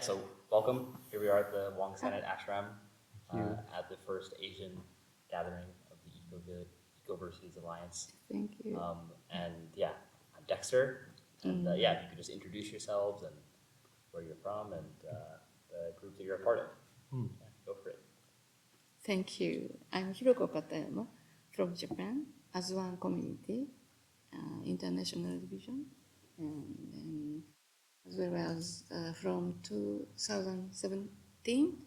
so welcome. Here we are at the Wongsanet Ashram at the first Asian gathering of the Ecoversities Alliance. Thank you. And yeah, I'm Dexter. And yeah, if you could just introduce yourselves and where you're from and the group that you're a part of. Yeah, go for it. Thank you. I'm Hiroko Katayama from Japan, as one community, international division, and then as well as from 2017,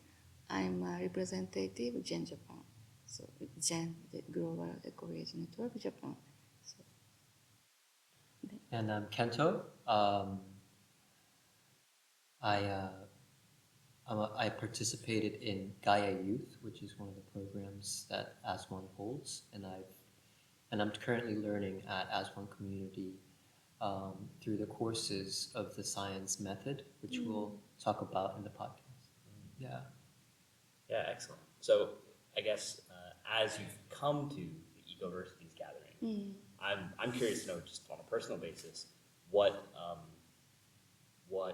I'm a representative of Jain Japan. So Jain, the Global Eco-Village Network Japan. So, and I'm Kento. I participated in Gaia Youth, which is one of the programs that AsOne holds, and I'm currently learning at AsOne Community through the courses of the science method, which we'll talk about in the podcast. Yeah. Yeah, excellent. So I guess as you've come to the Ecoversities gathering, I'm curious to know, just on a personal basis, what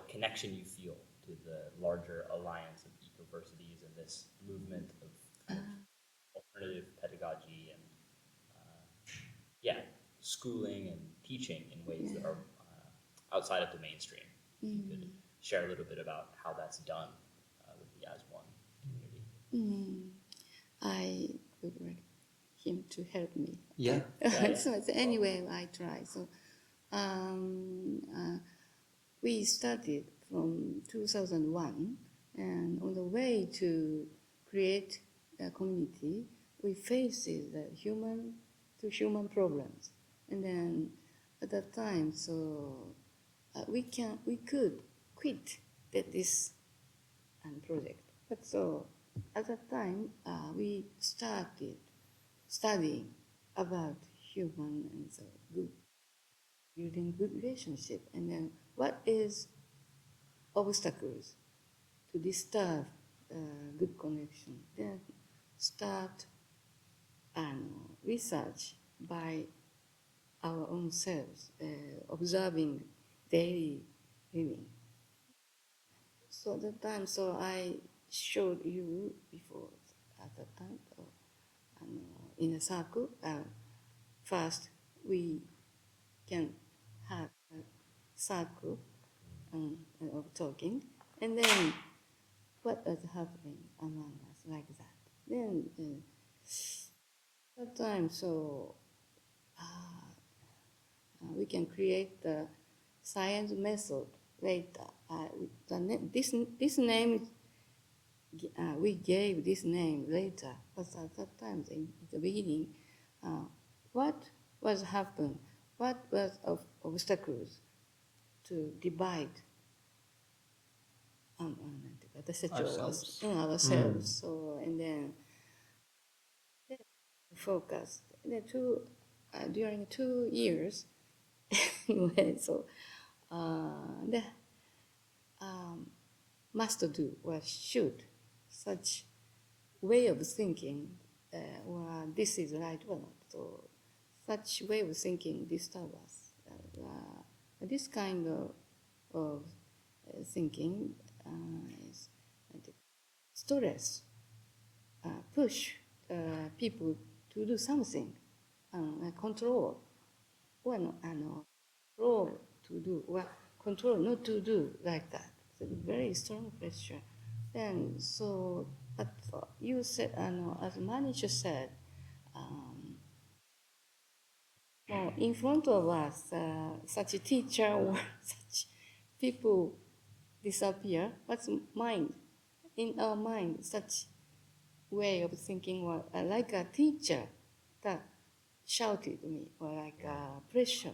connection you feel to the larger alliance of Ecoversities and this movement of alternative pedagogy and schooling and teaching in ways that are outside of the mainstream. If you could share a little bit about how that's done with the AsOne community. I would like him to help me. Yeah. So anyway, I try. So we started from 2001, and on the way to create a community, we faced the human-to-human problems. And then at that time, so we could quit this project. But so at that time, we started studying about human and so building good relationship, and then what is obstacles to disturb good connection. Then start research by our own selves, observing daily living. So at that time, so I showed you before at that time, in a circle. First, we can have a circle of talking, and then what is happening among us like that. Then that time, so we can create the science method later. This name, we gave this name later, but at that time, in the beginning, what was happened? What was of obstacles to divide ourselves? So and then focused. During 2 years, anyway, so the must do or should such way of thinking, or this is right or not. So such way of thinking disturb us. This kind of thinking is stress, push people to do something, control, or control to do, or control not to do like that. So very strong pressure. Then so, but you said, as Manish said, in front of us, such a teacher or such people disappear. What's mind? In our mind, such way of thinking was like a teacher that shouted me, or like press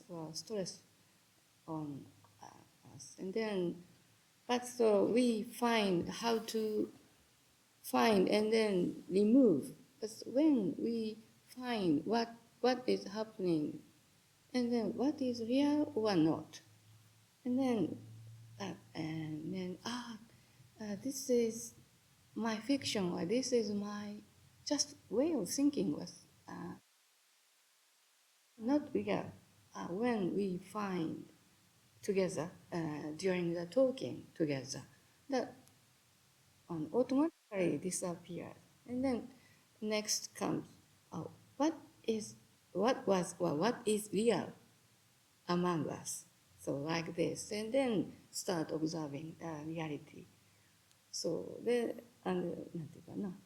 or stress on us. And then, but so we find how to find and then remove. But when we find what is happening, and then what is real or not, and then this is my fiction, or this is my just way of thinking was not real. When we find together during the talking together, that automatically disappeared. And then next comes, what is real among us? So like this, and then start observing the reality. So で、なんていうかな、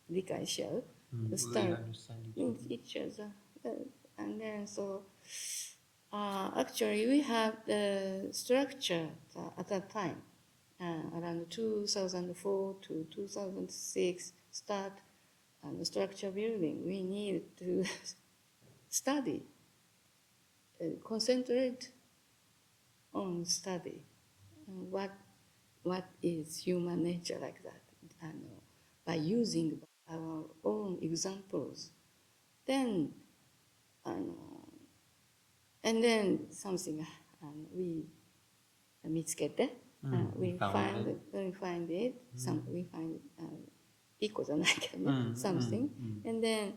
理解し合う。We Start understand each each other. other. And then so actually we have the structure at that time, around 2004 to 2006, start structure building. We need to study, concentrate on study. What is human nature like that? By using our own examples. Then, and then something we 見つけて、we find it, we find 一個じゃないけどね、something, and then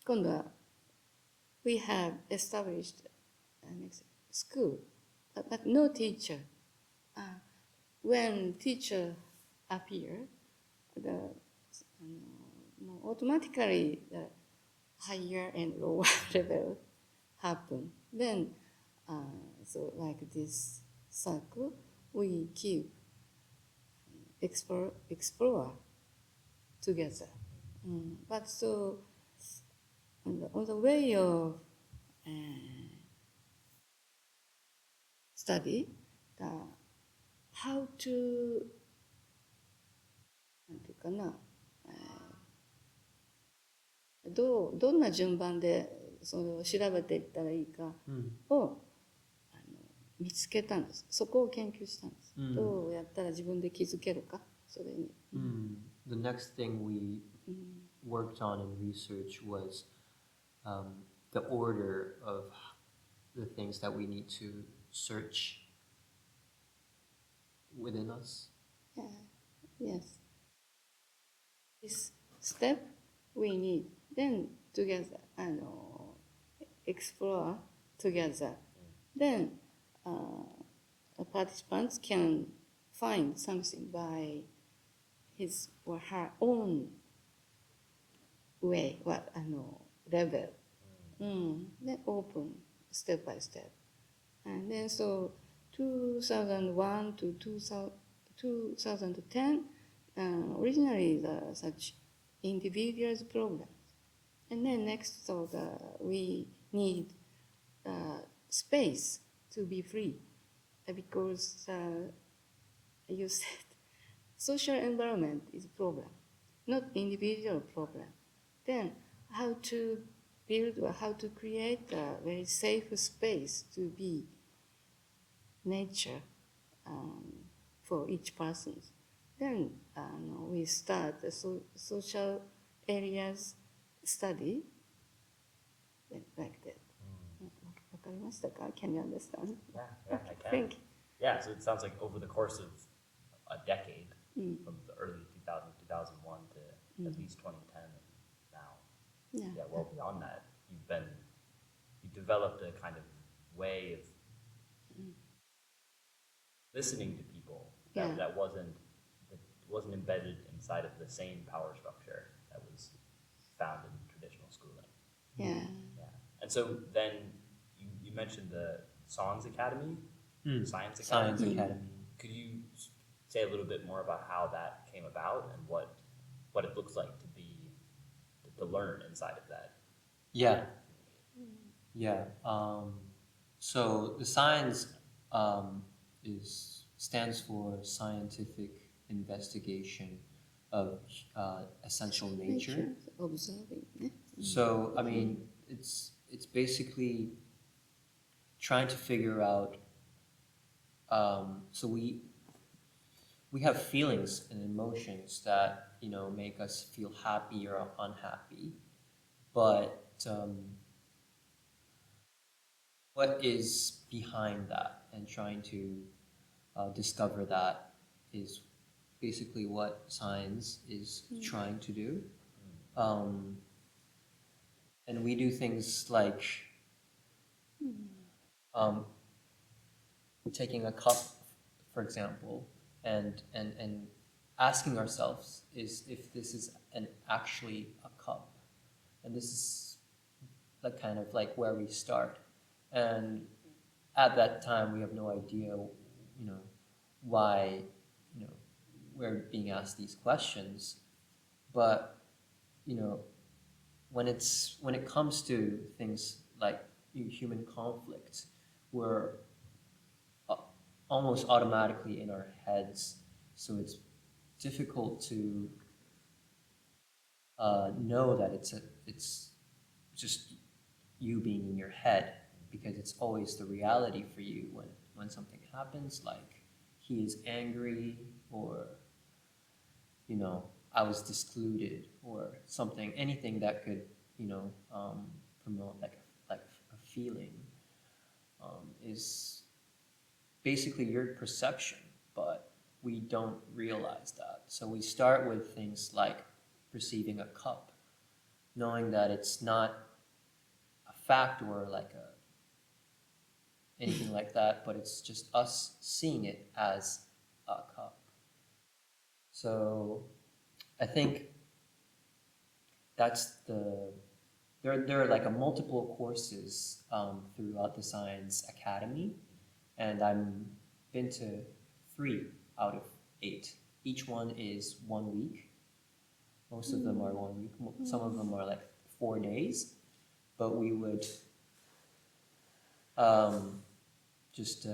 今度は we have established an school, but no teacher. When teacher appear, automatically the higher and lower level happen. Then, so like this circle, we keep explore together. But so on the way of study, how to なんていうかな、どんな順番でそれを調べていったらいいかを、見つけたんです。そこを研究したんです。どうやったら自分で気づけるか、それに。The next thing we worked on in research was the order of the things that we need to search within us. Yes. This step we need. Then together, explore together. Then participants can find something by his or her own way, level. Then open step by step. And then so 2001 to 2010, originally such individuals programs. And then next, so we need space to be free, because you said social environment is a problem, not individual problem. Then how to build or how to create a very safe space to be nature for each person. Then we start the social areas study like that. わかりましたか? Can you understand? Yeah, I can. Thank you. Yeah, so it sounds like over the course of a decade, from the early 2000, 2001 to at least 2010 and now, well beyond that, you developed a kind of way of listening to people that wasn't embedded inside of the same power structure that was found in traditional schooling. Yeah. And so then you mentioned the Science Academy, Science Academy. Science Academy. Could you say a little bit more about how that came about and what it looks like to learn inside of that? Yeah. So the science stands for scientific investigation of essential nature. Observing. So I mean, it's basically trying to figure out. So we have feelings and emotions that make us feel happy or unhappy, but what is behind that, and trying to discover that is basically what science is trying to do. And we do things like taking a cup, for example, and asking ourselves is if this is actually a cup, and this is like kind of like where we start, and at that time we have no idea, why, we're being asked these questions, but when it comes to things like human conflict, we're almost automatically in our heads, so it's difficult to know that it's just you being in your head, because it's always the reality for you when something happens, like he is angry, or I was discluded, or something, anything that could promote like a feeling, is basically your perception, but we don't realize that. So we start with things like perceiving a cup, knowing that it's not a fact or like anything like that, but it's just us seeing it as a cup. So I think that's there are like a multiple courses throughout the Science Academy, and I've been to 3 out of 8. Each one is 1 week. Most of them are 1 week. Some of them are like 4 days, but we would just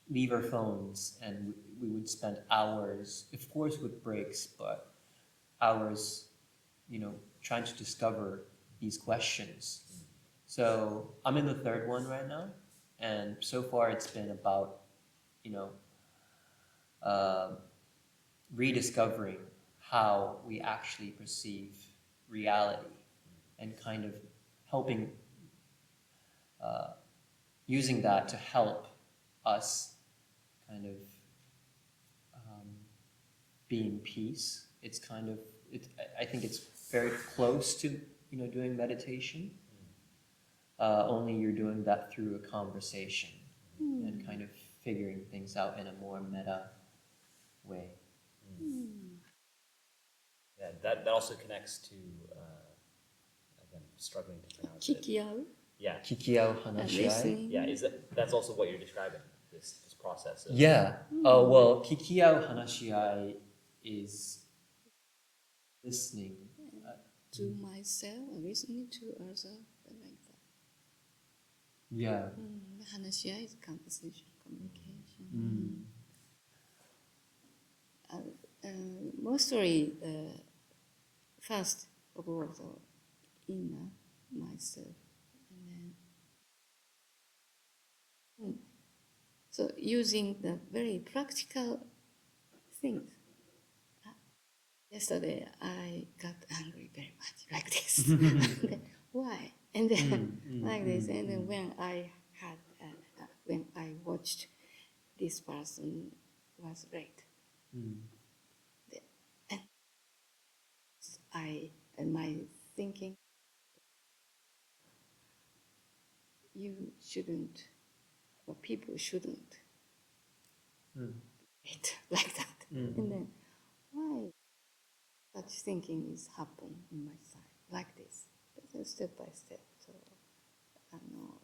leave our phones, and we would spend hours, of course with breaks, but hours, trying to discover these questions. So I'm in the 3rd one right now, and so far it's been about, rediscovering how we actually perceive reality, and kind of helping, using that to help us kind of be in peace. It's kind of, I think it's very close to, doing meditation. Only you're doing that through a conversation, and kind of figuring things out in a more meta way. Yeah, that also connects to, again, struggling to pronounce it. Kikiau. Yeah. Kikiau hanashiai. Listening. Yeah, that's also what you're describing, this process of... Yeah. Oh, well, kikiau hanashiai is listening. To myself, listening to others, like that. Yeah. Hanashiai is conversation, communication. Mostly, first of all, the inner myself, and then so using the very practical things. Yesterday I got angry very much, like this. Then, why? And then like this. And then when I had, when I watched this person was late, and my thinking, you shouldn't, or people shouldn't wait like that. And then why such thinking is happen in my side like this? Then step by step. So I know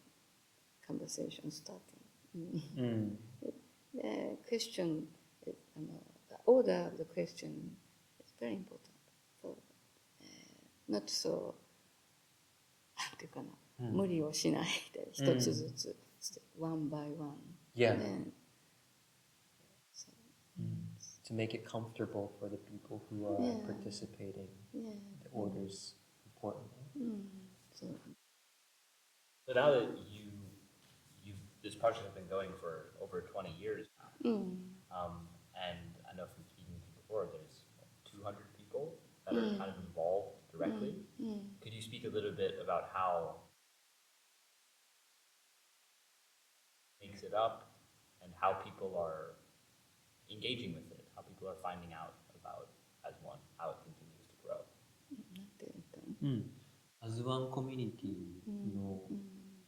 conversation starting. The question, is, the order of the question is very important. So not so なんていうかな、無理をしないで一つずつ one by one. Yeah. And then, so, To make it comfortable for the people who are participating. yeah. The order's important. So So now that this project has been going for over 20 years now, and I know from speaking with you before, there's 200 people that are kind of involved directly. Could you speak a little bit about how makes it up, and how people are engaging with it, how people are finding out about AsOne, how it continues to grow? なんていうのかな。AsOneコミュニティの、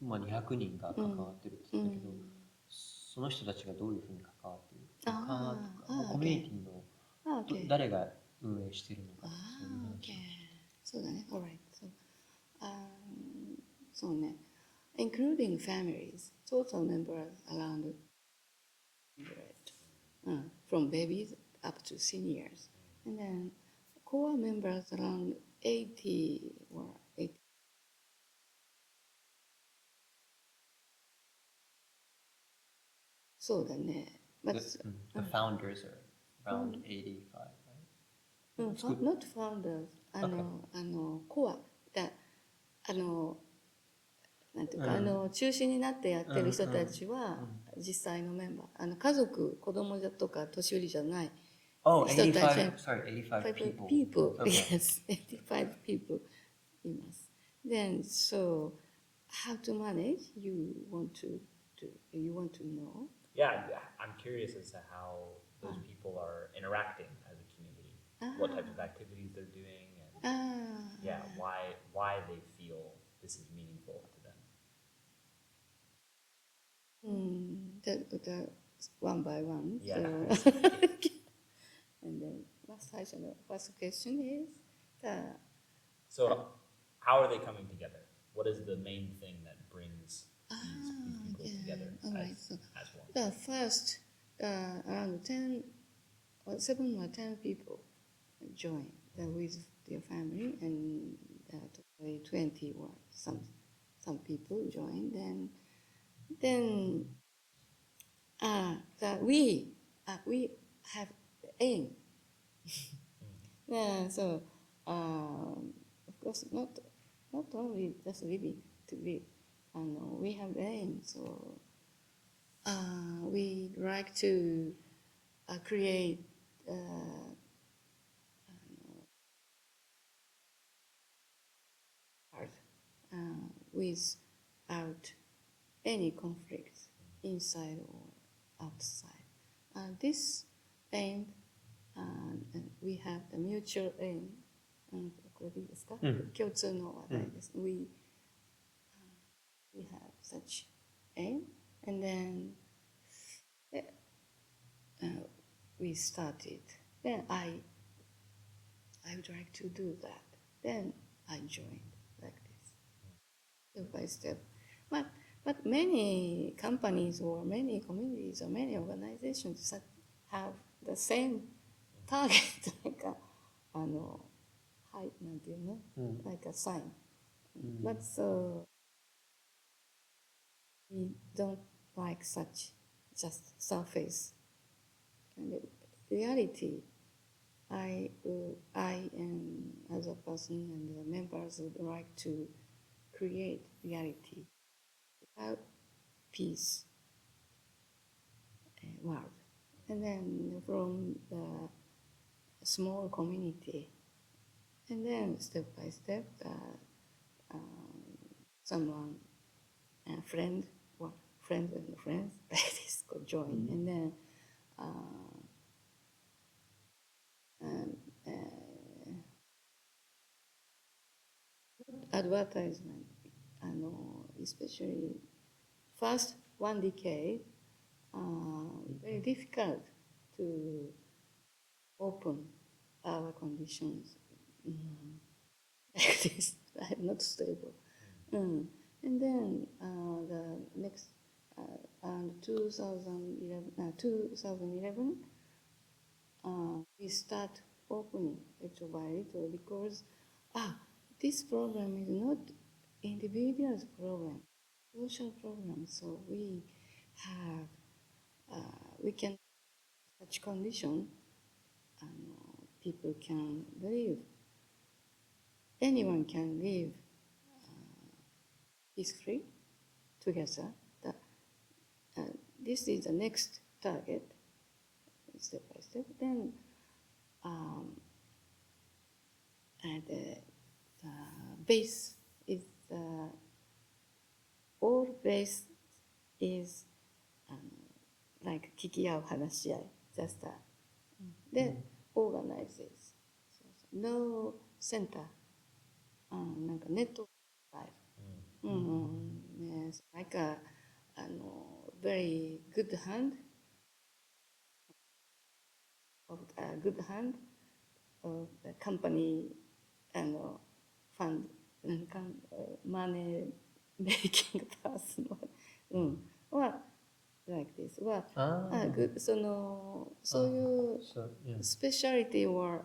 200人が関わってるって言ったけど、その人たちがどういうふうに関わコミュニティの okay. 誰が運営しているのかそういう Ah, 話を okay. そうだね。Alright. So ね。Including families, total members around 100, from babies up to seniors. And then core members around 80 or 80. そうだね。But The founders are around 85, right? not founders. コア。なんていうか、中心になってやってる人たちは、実際のメンバー。家族、子供とか年寄りじゃない。Oh, 人たち 85, sorry, 85 people. People, Okay. yes, 85 people います。Then, so, how to manage? You want to know? Yeah, I'm curious as to how those people are interacting as a community. What types of activities they're doing, and yeah, why they feel this is meaningful to them. The one by one. Yeah. So, and then, first question is So, how are they coming together? What is the main thing that brings these people together alright. as one? The first, around 7 or 10 people join with their family, and totally 20 or some people join. Then we have the aim. So of course not only just living to live. We have the aim. So we like to create art without any conflicts inside or outside. This aim, and we have the mutual aim. これでいいですか？共通の話題です。We have such aim, and then we started. Then I would like to do that. Then I joined like this, step by step. But many companies or many communities or many organizations that have the same target, likeなんていうの? Like a sign. But so we don't like such just surface. And the reality, I and as a person and the members would like to create reality without peace world. And then from the small community, and then step by step, someone, a friend and friends like this could join, and then advertisement, especially first one decade, very difficult to open our conditions like this, not stable. And then the next, 2011, we start opening little by little because this problem is not individual's problem, social problem. So we have we can such condition, people can live. Anyone can live peacefully together. This is the next target, step by step. Then, and the base is all base is like 聞き合う話し合い just that. Then organizes. No center. なんかネットワーク。Yes, like a very good hand of a good hand of the company and fund and money making person or like this は、そういうスペシャリティは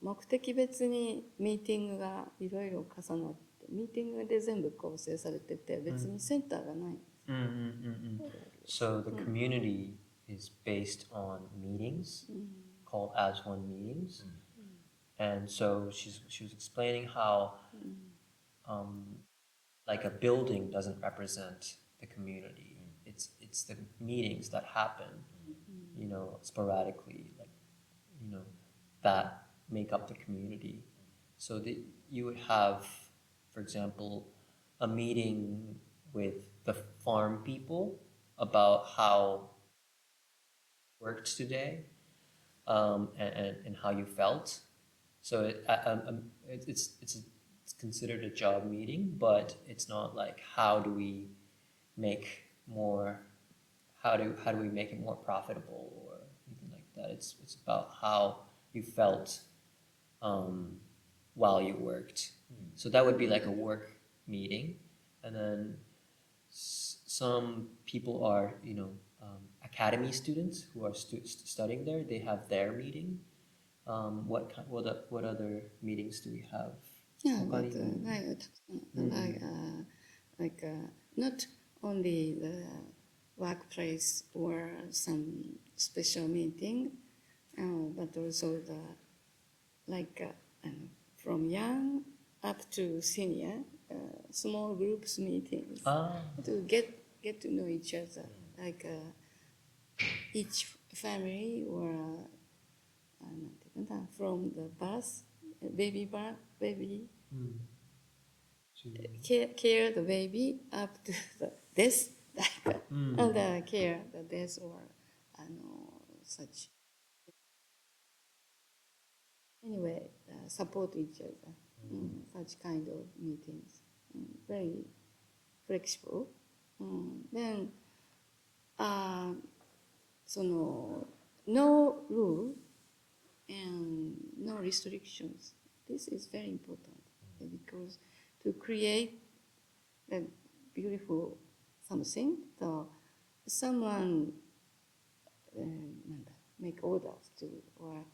目的別にミーティングがいろいろ重なってミーティングで全部構成されてて別にセンターがない。So the community is based on meetings called As One meetings, and so she was explaining how like a building doesn't represent the community. It's the meetings that happen, you know, sporadically, like you know, that make up the community. So you would have, for example, a meeting with the farm people about how worked today, and how you felt. So it's considered a job meeting, but it's not like how do we make we make it more profitable or anything like that. It's about how you felt while you worked. So that would be like a work meeting, and then some people are academy students who are studying there. They have their meeting. What other meetings do we have? Yeah, but not only the workplace or some special meeting, but also from young up to senior, small groups meetings to get to know each other, each family or from the birth, baby, care the baby up to the death, and care the death or such. Anyway, support each other. Such kind of meetings. Very flexible. Then, no rule and no restrictions. This is very important because to create a beautiful something, so someone make orders to or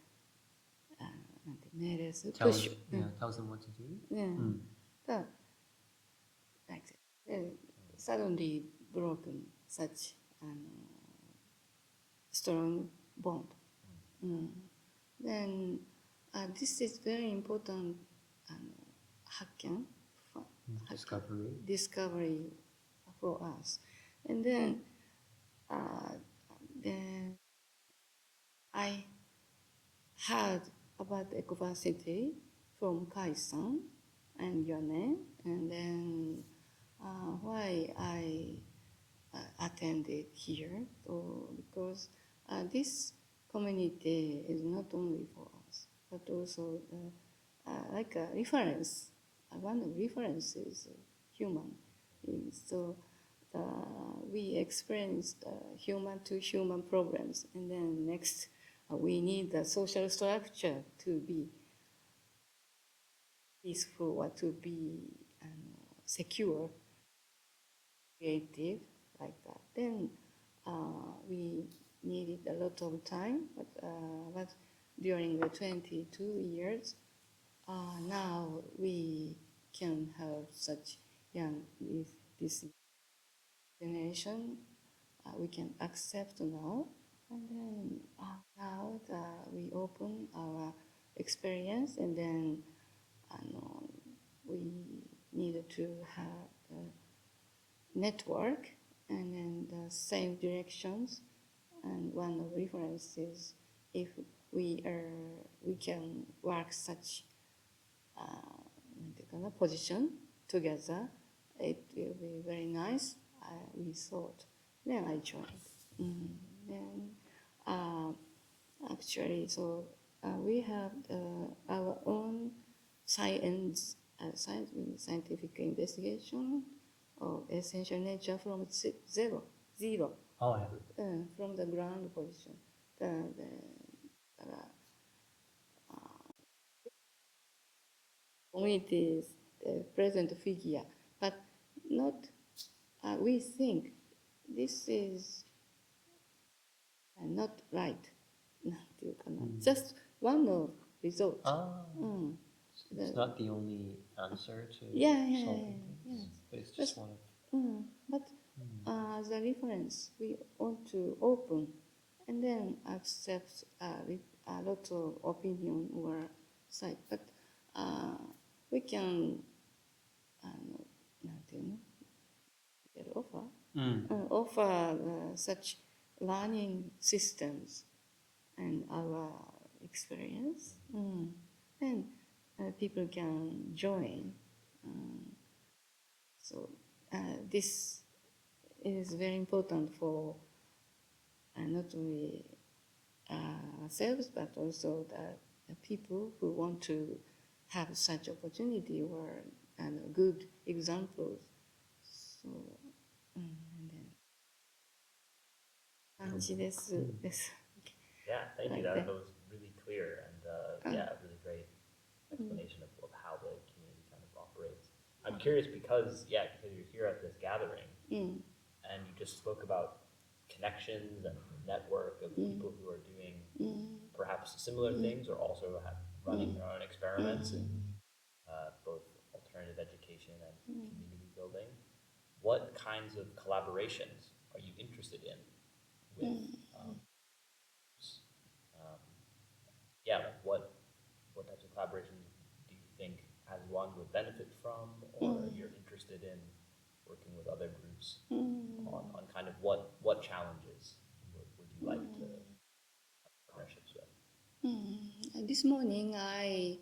tells them what to do. Yeah, like suddenly broken such strong bond. Then this is very important discovery for us. And then I heard about Ecoversity from Kai-san and Yone, and then why I attended here, because this community is not only for us, but also like a reference. One of reference is human beings. So we experienced human-to-human problems, and then next we need the social structure to be peaceful or to be secure, creative, like that. Then we needed a lot of time, but during the 22 years, now we can have such young, this generation, we can accept now. And then now we open our experience, and then we needed to have a network and then the same directions. And one of references, if we can work such position together, it will be very nice. We thought. Then I joined. Then actually, so we have our own scientific investigation of essential nature from zero. Oh yeah. From the ground position. communities, the present figure, but not, we think this is not right. なんていうかな、just one of result. It's not the only answer to Yeah, yeah, solving yeah, things, but it's just one of. But as a reference, we want to open and then accept a lot of opinion or side. But we can, なんていうの? Offer such learning systems and our experience. And people can join. So this is very important for not only ourselves, but also the people who want to have such opportunity or good examples. So, and then, 感じです。Yeah, thank you. Like That that. was really clear and yeah, a really great explanation of how the community kind of operates. I'm curious because you're here at this gathering and you just spoke about connections and network of people who are doing perhaps similar things or also running their own experiments in both alternative education and community building. What kinds of collaborations are you interested in with what types of collaborations do you think as one would benefit from, or you're interested in working with other groups on kind of what challenges would you like to have partnerships with? This morning I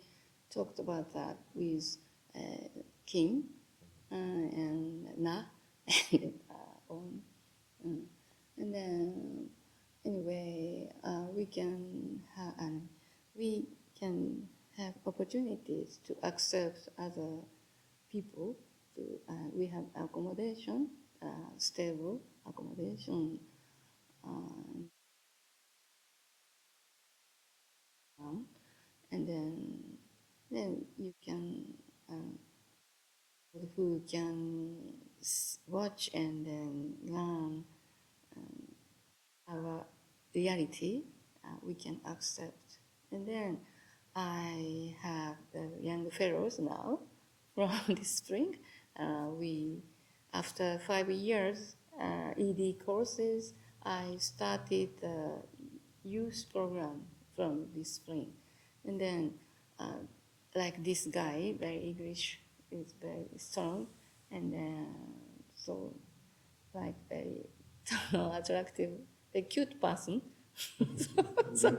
talked about that with Kim and Na and On. And then anyway, we can have opportunities to accept other people. We have accommodation, stable accommodation. And then you can who can watch and then learn our reality, we can accept. And then I have the young fellows now from this spring. After 5 years ED courses, I started the youth program from this spring. And then like this guy, very English, is very strong, and so like very attractive, a cute person, so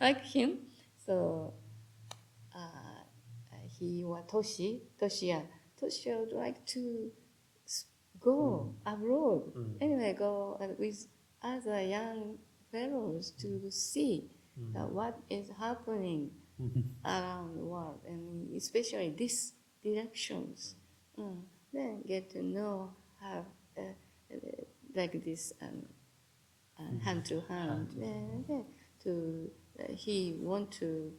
like him. So he was Toshia would like to go abroad. Anyway, go with other young fellows to see what is happening around the world, and especially these directions. Then get to know how like this hand to hand. He want to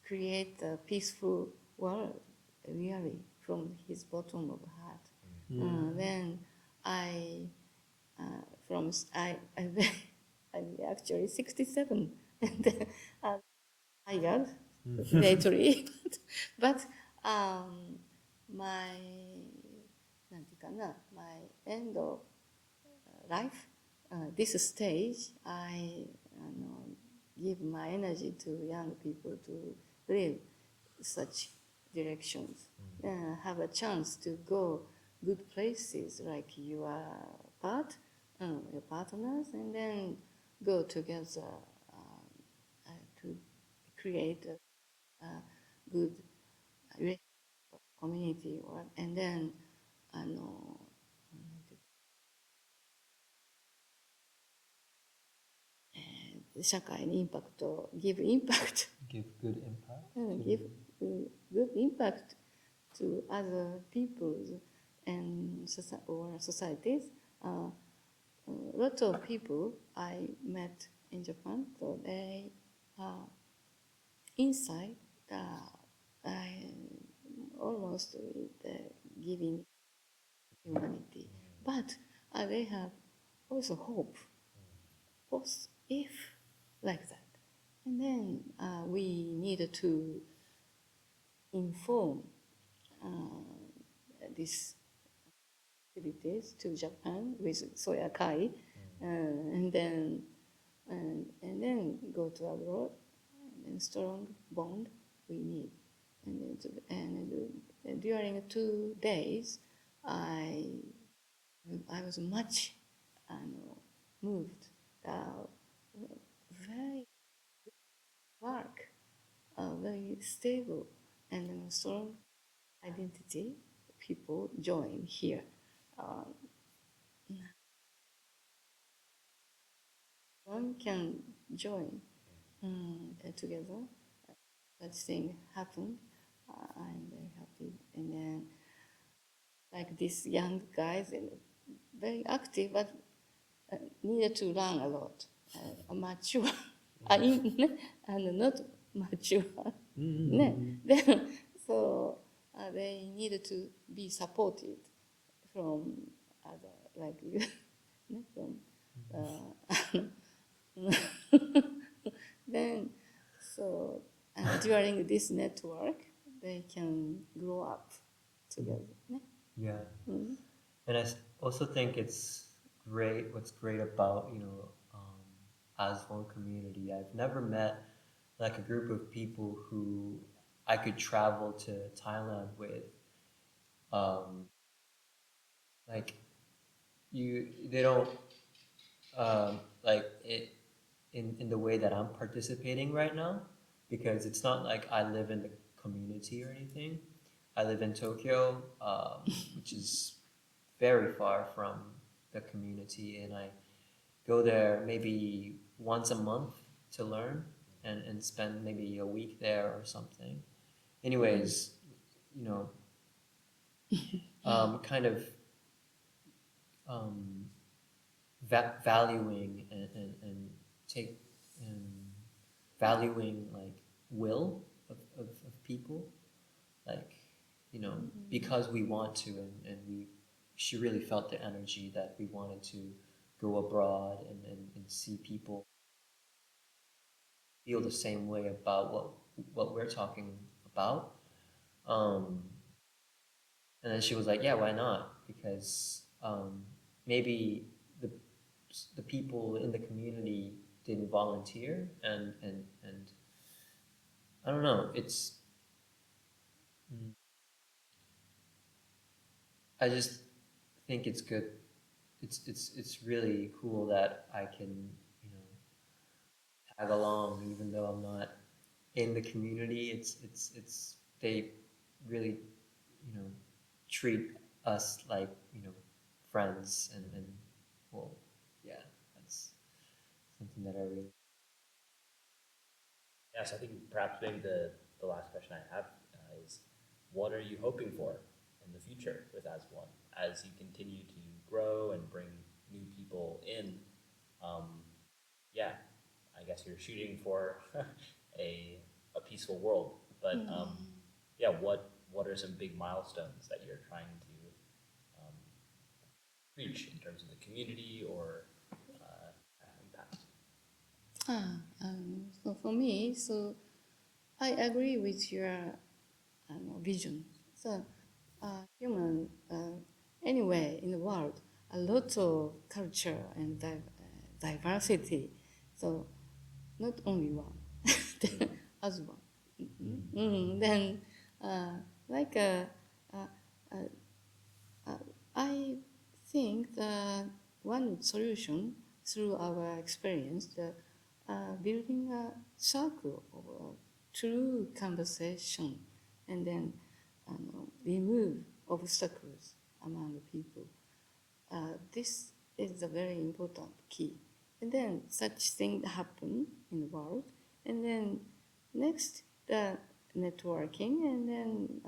create a peaceful world, really, from his bottom of heart. Then I'm actually 67, and then tired lately, but my なんていうかな my end of life, this stage, I give my energy to young people to live such directions, have a chance to go good places like your partners, and then go together to create a good community, and then 社会にインパクト give impact Give good impact. give good impact to other peoples and or societies. A lot of people I met in Japan, so they are inside almost giving humanity, but they have also hope, both if like that, and then we need to inform these activities to Japan with Soyakai, and then go to abroad, and strong bond we need. And during 2 days, I was much moved. Very work, very stable and strong identity. People join here. One can join together. That thing happened. I'm very happy. And then, like these young guys, and very active, but needed to learn a lot. Mature, and not mature. Then, so they needed to be supported from other, like you, from. Then, so during this network, they can grow up together. Yeah. And I also think it's great. What's great about as one community, I've never met like a group of people who I could travel to Thailand with. Like they don't like it in the way that I'm participating right now, because it's not like I live in the community or anything. I live in Tokyo, which is very far from the community, and I go there maybe once a month to learn and spend maybe a week there or something. Anyways, kind of valuing and take valuing like will of people, like because we want to, and she really felt the energy that we wanted to go abroad and see people feel the same way about what we're talking about. And then she was like, yeah, why not? Because maybe the people in the community didn't volunteer, and I don't know, I just think it's good. It's really cool that I can tag along even though I'm not in the community. It's they really treat us like friends, and well, yeah, that's something that I really. Yes, I think perhaps maybe the last question I have is, what are you hoping for in the future with As One as you continue to grow and bring new people in? Yeah, I guess you're shooting for a peaceful world, but yeah, what are some big milestones that you're trying to reach in terms of the community or impact? So for me, so I agree with your vision. So human, anyway, in the world, a lot of culture and diversity. So not only one, as one. Then, like I think that one solution through our experience, building a circle of true conversation, and then remove obstacles among people. This is a very important key. And then such things happen in the world. And then next, the networking, and then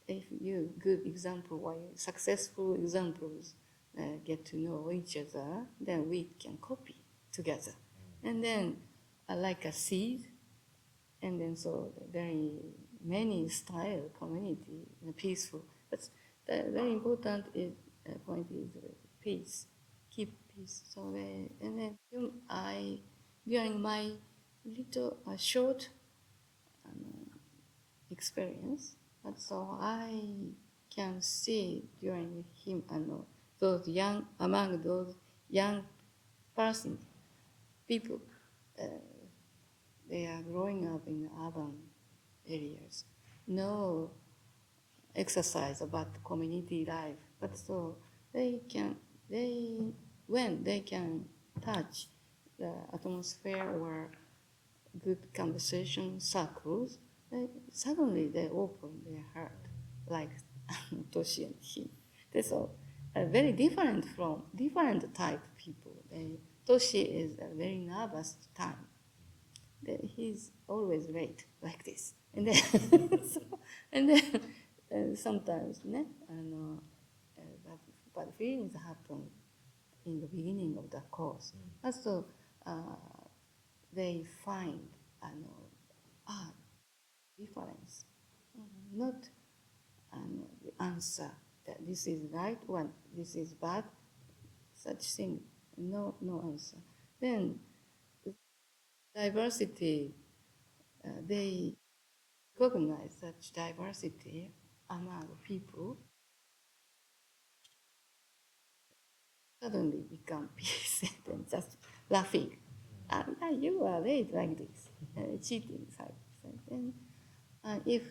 if you good example, why successful examples get to know each other, then we can copy together. And then like a seed, and then so very many style community, peaceful. But the very important point is peace, keep peace. So and then during my little short experience, but so I can see during him those young among those young persons, people, they are growing up in urban areas. No exercise about community life, but so when they can touch the atmosphere or good conversation circles, suddenly they open their heart, like Toshi and him. That's all. Very different from different type people. Toshi is a very nervous time. He's always late like this, and then and then sometimes, but feelings happen in the beginning of the course. Also, they find difference, not the answer that this is right or this is bad, such thing, no answer. Then diversity, they recognize such diversity among people, suddenly become peace and just laughing. Yeah, you are late like this, cheating, and if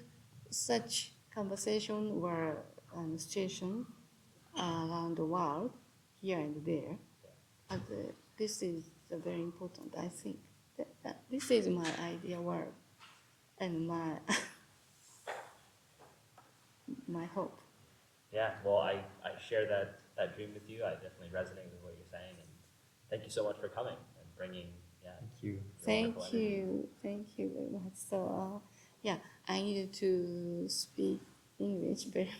such conversation were a situation around the world, here and there, and this is very important, I think. This is my idea world and my my hope. Yeah, well, I share that dream with you. I definitely resonate with what you're saying, and thank you so much for coming and bringing, yeah, Thank you. your wonderful energy. Thank you very much. So, yeah, I needed to speak English very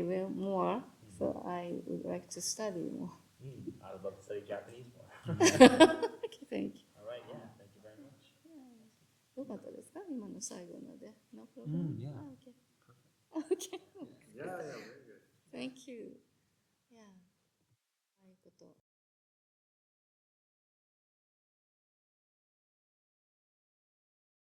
well more. So I would like to study more. I would love to study Japanese more. Okay, thank you. All right, yeah, thank you very much. よかったですか今の最後ので。No problem. Yeah. Okay. Okay. Yeah, very good. Thank you.